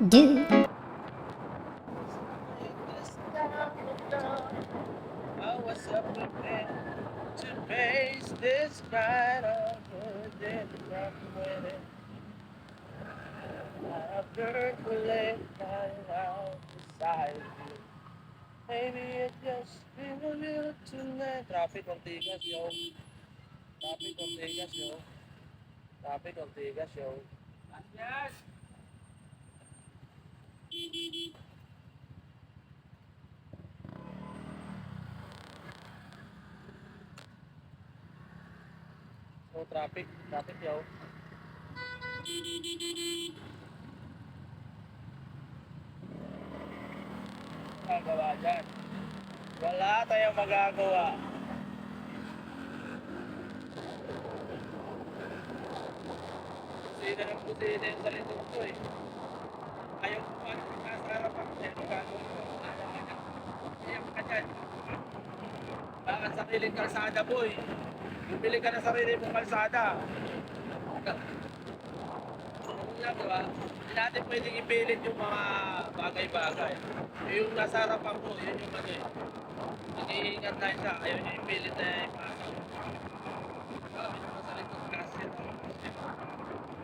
do. I was up prepared to face this fight on the day I'm winning. I've learned to lay my out beside you. Maybe it just been a little too late. Traffic Ortigas, yo. Traffic Ortigas, yo. Traffic Ortigas, yo. Yes! So traffic, yo. Magagawa dyan. Wala tayong magagawa. Kusina ng kusina yung salito ko eh. Ayaw ko pa, nasa harapan. Ano gagawin ko? Ayaw ka dyan. Ayaw ka dyan. Bakit sa piling kalsada, boy? Bumili ka na sarili mong kalsada. Ganun lang, diba? Hindi natin pwedeng ipilit yung mga bagay-bagay. Yung nasa harapan ko, yun yung ano eh. Mag-iingat tayo sa ayaw nyo ipilit na ipasok. Sabi naman sa likod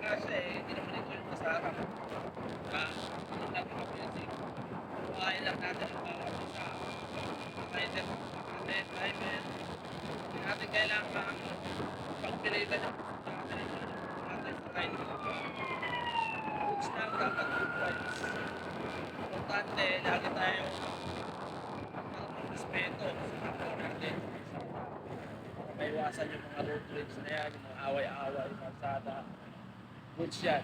kasi hindi naman ito yung nasa harap. Ano lang yung mabilising. Buhayin lang natin ang bawat isa. Rider natin, hindi natin kailangan pagpilitan yung natin sa rider. Goods lang dapat good vibes. Importante, lagi tayo respeto sa kapwa natin. Para maiwasan yung mga road rage na yan, yung mga away-away, kalsada. Goods yan.